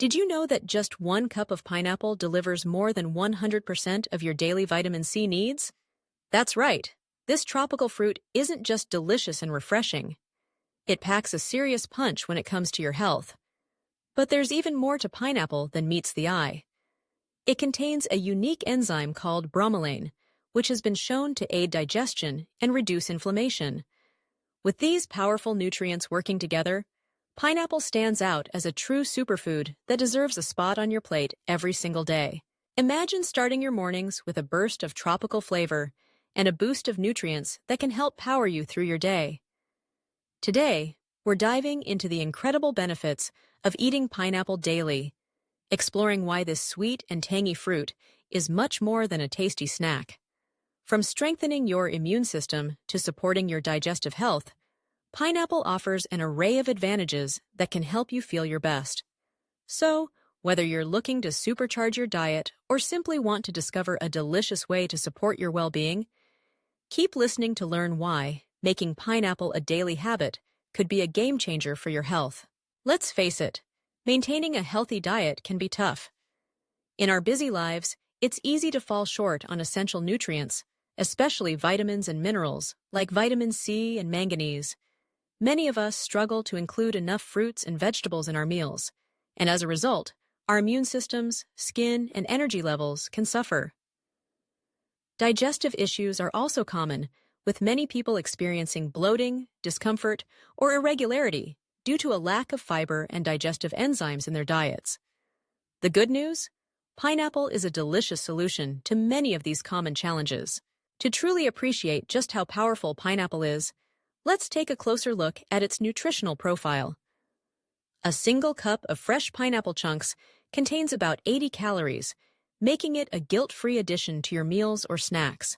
Did you know that just 1 cup of pineapple delivers more than 100% of your daily vitamin C needs? That's right. This tropical fruit isn't just delicious and refreshing. It packs a serious punch when it comes to your health. But there's even more to pineapple than meets the eye. It contains a unique enzyme called bromelain, which has been shown to aid digestion and reduce inflammation. With these powerful nutrients working together, pineapple stands out as a true superfood that deserves a spot on your plate every single day. Imagine starting your mornings with a burst of tropical flavor and a boost of nutrients that can help power you through your day. Today, we're diving into the incredible benefits of eating pineapple daily, exploring why this sweet and tangy fruit is much more than a tasty snack. From strengthening your immune system to supporting your digestive health, pineapple offers an array of advantages that can help you feel your best. So, whether you're looking to supercharge your diet or simply want to discover a delicious way to support your well-being, keep listening to learn why making pineapple a daily habit could be a game-changer for your health. Let's face it, maintaining a healthy diet can be tough. In our busy lives, it's easy to fall short on essential nutrients, especially vitamins and minerals like vitamin C and manganese. Many of us struggle to include enough fruits and vegetables in our meals, and as a result, our immune systems, skin, and energy levels can suffer. Digestive issues are also common, with many people experiencing bloating, discomfort, or irregularity due to a lack of fiber and digestive enzymes in their diets. The good news? Pineapple is a delicious solution to many of these common challenges. To truly appreciate just how powerful pineapple is, let's take a closer look at its nutritional profile. A single cup of fresh pineapple chunks contains about 80 calories, making it a guilt-free addition to your meals or snacks.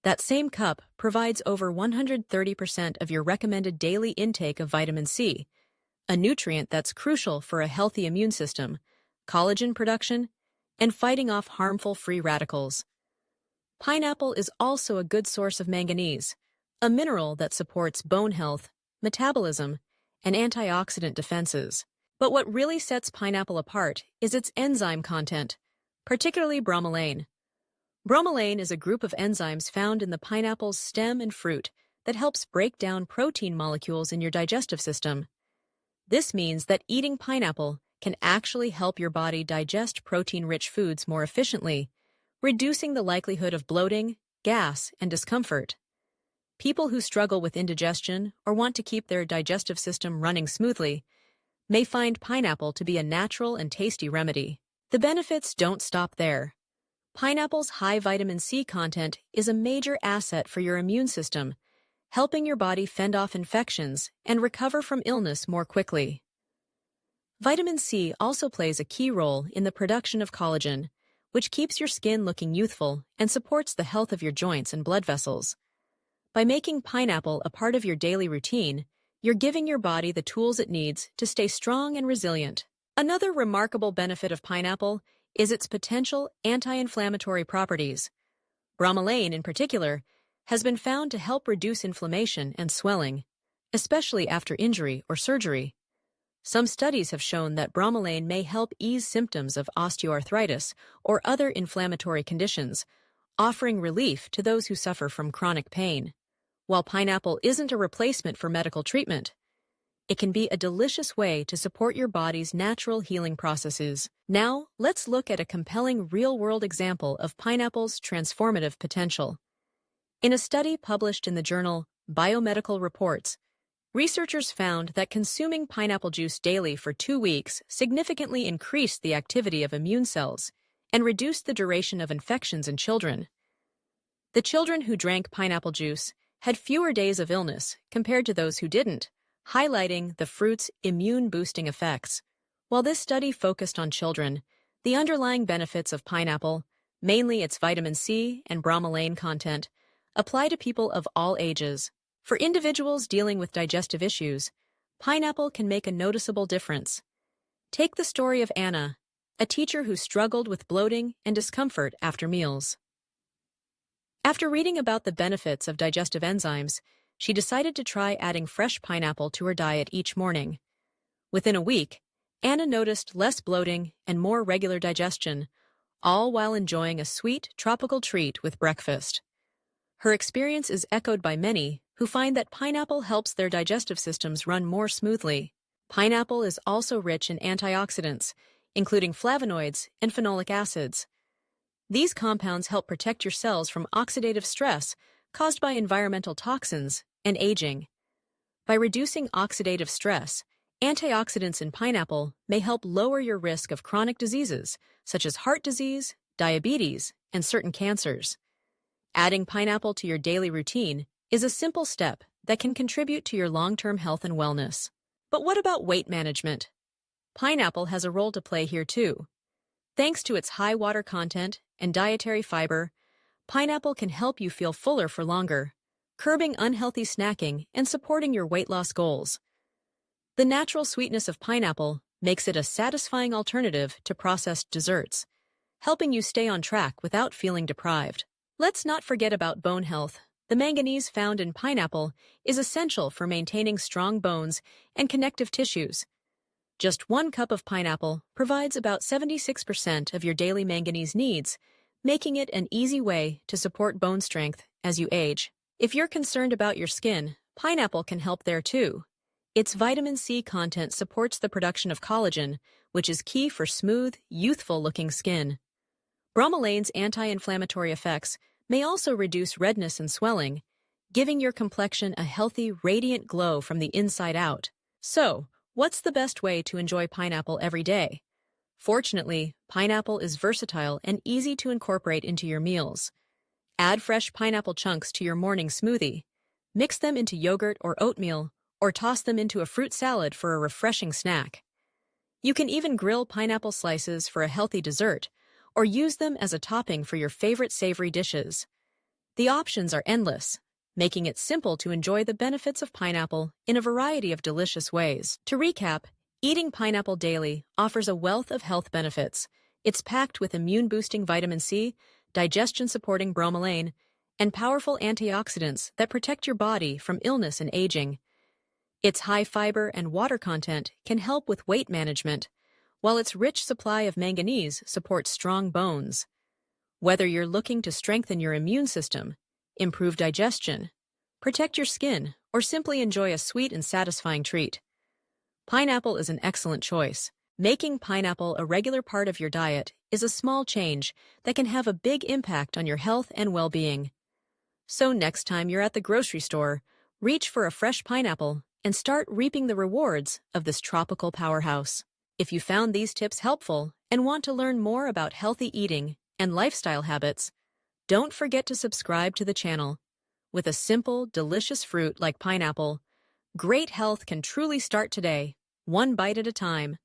That same cup provides over 130% of your recommended daily intake of vitamin C, a nutrient that's crucial for a healthy immune system, collagen production, and fighting off harmful free radicals. Pineapple is also a good source of manganese, a mineral that supports bone health, metabolism, and antioxidant defenses. But what really sets pineapple apart is its enzyme content, particularly bromelain. Bromelain is a group of enzymes found in the pineapple's stem and fruit that helps break down protein molecules in your digestive system. This means that eating pineapple can actually help your body digest protein-rich foods more efficiently, reducing the likelihood of bloating, gas, and discomfort. People who struggle with indigestion or want to keep their digestive system running smoothly may find pineapple to be a natural and tasty remedy. The benefits don't stop there. Pineapple's high vitamin C content is a major asset for your immune system, helping your body fend off infections and recover from illness more quickly. Vitamin C also plays a key role in the production of collagen, which keeps your skin looking youthful and supports the health of your joints and blood vessels. By making pineapple a part of your daily routine, you're giving your body the tools it needs to stay strong and resilient. Another remarkable benefit of pineapple is its potential anti-inflammatory properties. Bromelain, in particular, has been found to help reduce inflammation and swelling, especially after injury or surgery. Some studies have shown that bromelain may help ease symptoms of osteoarthritis or other inflammatory conditions, offering relief to those who suffer from chronic pain. While pineapple isn't a replacement for medical treatment, it can be a delicious way to support your body's natural healing processes. Now, let's look at a compelling real-world example of pineapple's transformative potential. In a study published in the journal Biomedical Reports, researchers found that consuming pineapple juice daily for 2 weeks significantly increased the activity of immune cells and reduced the duration of infections in children. The children who drank pineapple juice had fewer days of illness compared to those who didn't, highlighting the fruit's immune-boosting effects. While this study focused on children, the underlying benefits of pineapple, mainly its vitamin C and bromelain content, apply to people of all ages. For individuals dealing with digestive issues, pineapple can make a noticeable difference. Take the story of Anna, a teacher who struggled with bloating and discomfort after meals. After reading about the benefits of digestive enzymes, she decided to try adding fresh pineapple to her diet each morning. Within a week, Anna noticed less bloating and more regular digestion, all while enjoying a sweet, tropical treat with breakfast. Her experience is echoed by many who find that pineapple helps their digestive systems run more smoothly. Pineapple is also rich in antioxidants, including flavonoids and phenolic acids. These compounds help protect your cells from oxidative stress caused by environmental toxins and aging. By reducing oxidative stress, antioxidants in pineapple may help lower your risk of chronic diseases such as heart disease, diabetes, and certain cancers. Adding pineapple to your daily routine is a simple step that can contribute to your long-term health and wellness. But what about weight management? Pineapple has a role to play here too. Thanks to its high water content and dietary fiber, pineapple can help you feel fuller for longer, curbing unhealthy snacking and supporting your weight loss goals. The natural sweetness of pineapple makes it a satisfying alternative to processed desserts, helping you stay on track without feeling deprived. Let's not forget about bone health. The manganese found in pineapple is essential for maintaining strong bones and connective tissues. Just 1 cup of pineapple provides about 76% of your daily manganese needs, making it an easy way to support bone strength as you age. If you're concerned about your skin, pineapple can help there too. Its vitamin C content supports the production of collagen, which is key for smooth, youthful-looking skin. Bromelaine's anti-inflammatory effects may also reduce redness and swelling, giving your complexion a healthy, radiant glow from the inside out. So, what's the best way to enjoy pineapple every day? Fortunately, pineapple is versatile and easy to incorporate into your meals. Add fresh pineapple chunks to your morning smoothie, mix them into yogurt or oatmeal, or toss them into a fruit salad for a refreshing snack. You can even grill pineapple slices for a healthy dessert, or use them as a topping for your favorite savory dishes. The options are endless, making it simple to enjoy the benefits of pineapple in a variety of delicious ways. To recap, eating pineapple daily offers a wealth of health benefits. It's packed with immune-boosting vitamin C, digestion-supporting bromelain, and powerful antioxidants that protect your body from illness and aging. Its high fiber and water content can help with weight management, while its rich supply of manganese supports strong bones. Whether you're looking to strengthen your immune system, improve digestion, protect your skin, or simply enjoy a sweet and satisfying treat, pineapple is an excellent choice. Making pineapple a regular part of your diet is a small change that can have a big impact on your health and well-being. So next time you're at the grocery store, reach for a fresh pineapple and start reaping the rewards of this tropical powerhouse. If you found these tips helpful and want to learn more about healthy eating and lifestyle habits, don't forget to subscribe to the channel. With a simple, delicious fruit like pineapple, great health can truly start today, one bite at a time.